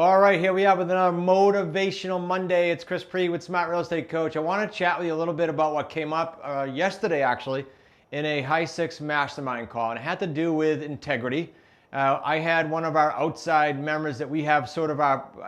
All right, here we are with another Motivational Monday. It's Chris Pree with Smart Real Estate Coach. I want to chat with you a little bit about what came up yesterday, actually, in a High Six Mastermind call, and it had to do with integrity. I had one of our outside members that we have sort of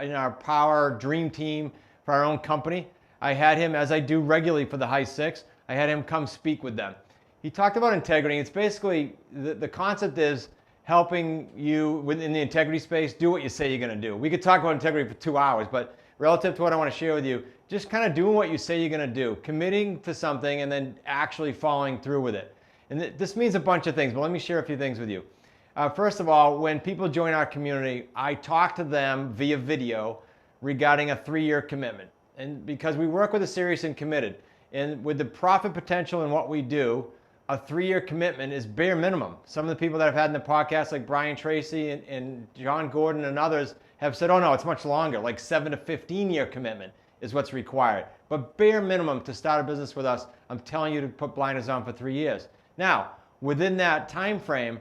in our power dream team for our own company. I had him, as I do regularly for the High Six, I had him come speak with them. He talked about integrity. It's basically, the concept is helping you within the integrity space do what you say you're going to do. We could talk about integrity for 2 hours, but relative to what I want to share with you, just kind of doing what you say you're going to do, committing to something and then actually following through with it. And this means a bunch of things, but let me share a few things with you. First of all, when people join our community, I talk to them via video regarding a 3-year commitment. And because we work with the serious and committed, and with the profit potential in what we do, a 3-year commitment is bare minimum. Some of the people that I've had in the podcast, like Brian Tracy and John Gordon and others, have said, oh no, it's much longer, like 7 to 15-year commitment is what's required. But bare minimum to start a business with us, I'm telling you to put blinders on for 3 years. Now, within that time frame,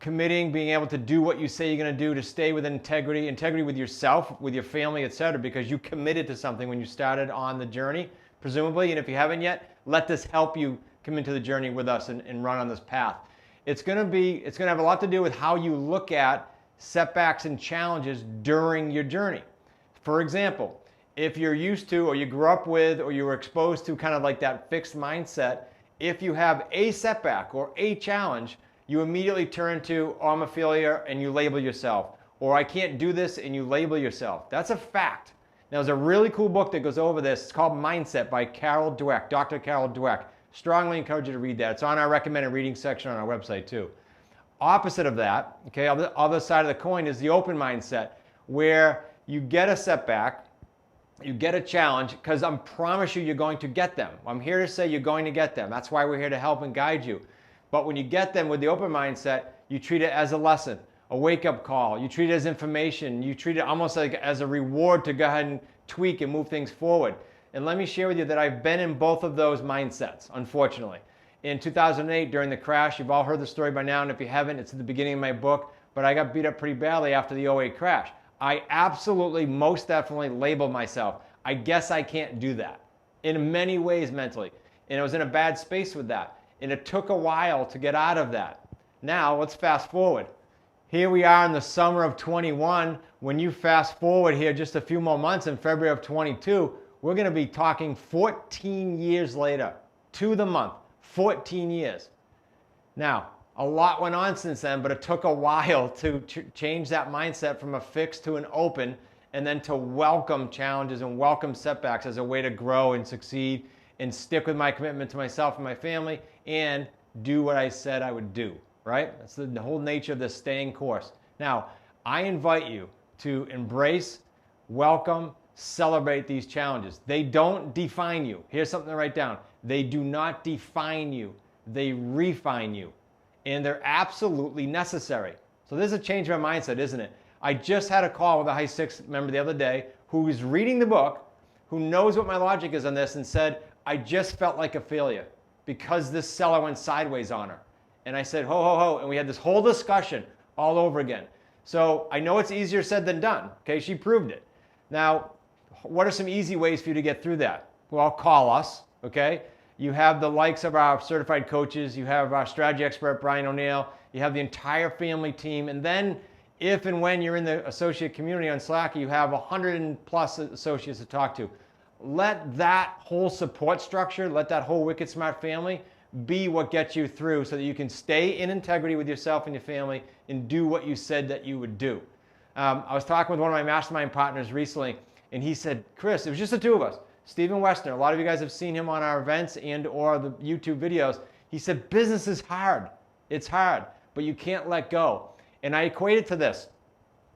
committing, being able to do what you say you're going to do, to stay with integrity with yourself, with your family, etc., because you committed to something when you started on the journey, presumably, and if you haven't yet, let this help you come into the journey with us and run on this path. It's going to have a lot to do with how you look at setbacks and challenges during your journey. For example, if you're used to, or you grew up with, or you were exposed to kind of like that fixed mindset, if you have a setback or a challenge, you immediately turn to, oh, I'm a failure, and you label yourself. Or I can't do this, and you label yourself. That's a fact. Now, there's a really cool book that goes over this. It's called Mindset by Carol Dweck, Dr. Carol Dweck. Strongly encourage you to read that. It's on our recommended reading section on our website too. Opposite of that, okay, on the other side of the coin is the open mindset, where you get a setback, you get a challenge, because I promise you're going to get them. I'm here to say you're going to get them. That's why we're here to help and guide you. But when you get them with the open mindset, you treat it as a lesson, a wake-up call. You treat it as information. You treat it almost like as a reward to go ahead and tweak and move things forward. And let me share with you that I've been in both of those mindsets, unfortunately. In 2008, during the crash, you've all heard the story by now, and if you haven't, it's at the beginning of my book, but I got beat up pretty badly after the '08 crash. I absolutely, most definitely labeled myself. I guess I can't do that, in many ways mentally. And I was in a bad space with that. And it took a while to get out of that. Now, let's fast forward. Here we are in the summer of 21. When you fast forward here just a few more months in February of 22, we're going to be talking 14 years later, to the month, 14 years. Now, a lot went on since then, but it took a while to change that mindset from a fixed to an open, and then to welcome challenges and welcome setbacks as a way to grow and succeed and stick with my commitment to myself and my family and do what I said I would do, right? That's the whole nature of this staying course. Now, I invite you to embrace, welcome, celebrate these challenges. They don't define you. Here's something to write down. They do not define you. They refine you. And they're absolutely necessary. So this is a change in my mindset, isn't it? I just had a call with a High Six member the other day who is reading the book, who knows what my logic is on this, and said, I just felt like a failure because this seller went sideways on her. And I said, ho, ho, ho. And we had this whole discussion all over again. So I know it's easier said than done. Okay, she proved it. Now, what are some easy ways for you to get through that? Well, call us, okay? You have the likes of our certified coaches. You have our strategy expert, Brian O'Neill. You have the entire family team. And then if and when you're in the associate community on Slack, you have 100+ associates to talk to. Let that whole support structure, let that whole Wicked Smart family be what gets you through so that you can stay in integrity with yourself and your family and do what you said that you would do. I was talking with one of my mastermind partners recently, and he said, Chris, it was just the two of us, Stephen Westner. A lot of you guys have seen him on our events and or the YouTube videos. He said, business is hard. It's hard, but you can't let go. And I equate it to this.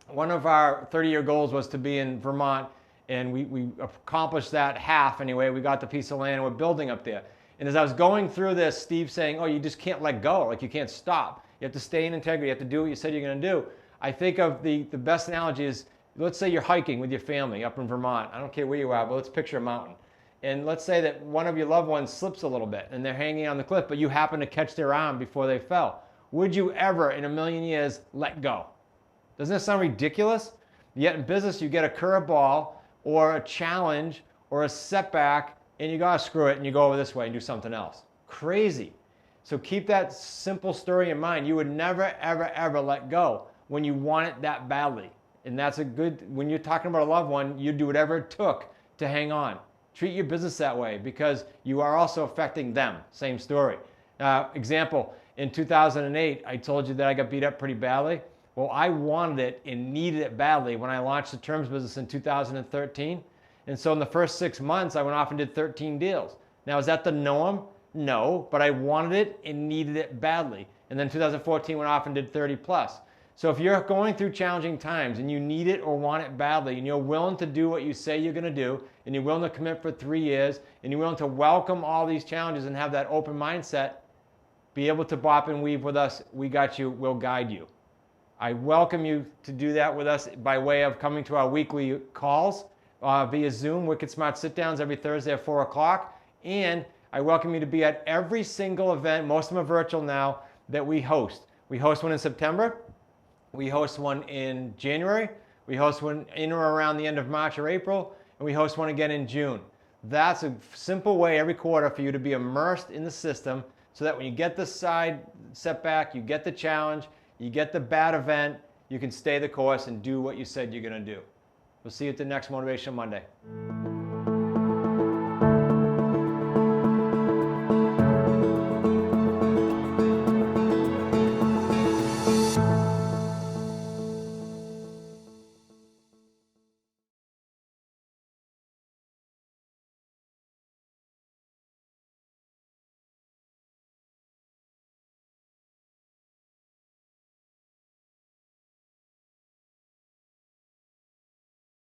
One of our 30-year goals was to be in Vermont, and we accomplished that half anyway. We got the piece of land, and we're building up there. And as I was going through this, Steve saying, oh, you just can't let go. Like, you can't stop. You have to stay in integrity. You have to do what you said you're going to do. I think of the best analogy is, let's say you're hiking with your family up in Vermont. I don't care where you are, but let's picture a mountain. And let's say that one of your loved ones slips a little bit and they're hanging on the cliff, but you happen to catch their arm before they fell. Would you ever in a million years let go? Doesn't that sound ridiculous? Yet in business, you get a curveball or a challenge or a setback, and you gotta screw it and you go over this way and do something else. Crazy. So keep that simple story in mind. You would never, ever, ever let go when you want it that badly. And that's a good, when you're talking about a loved one, you do whatever it took to hang on. Treat your business that way because you are also affecting them. Same story. Example, in 2008, I told you that I got beat up pretty badly. Well, I wanted it and needed it badly when I launched the terms business in 2013. And so in the first 6 months, I went off and did 13 deals. Now, is that the norm? No, but I wanted it and needed it badly. And then 2014 went off and did 30 plus. So if you're going through challenging times and you need it or want it badly and you're willing to do what you say you're going to do and you're willing to commit for 3 years and you're willing to welcome all these challenges and have that open mindset, be able to bop and weave with us. We got you. We'll guide you. I welcome you to do that with us by way of coming to our weekly calls via Zoom, Wicked Smart Sit-Downs every Thursday at 4 o'clock. And I welcome you to be at every single event, most of them are virtual now, that we host. We host one in September. We host one in January. We host one in or around the end of March or April. And we host one again in June. That's a simple way every quarter for you to be immersed in the system so that when you get the side setback, you get the challenge, you get the bad event, you can stay the course and do what you said you're going to do. We'll see you at the next Motivational Monday.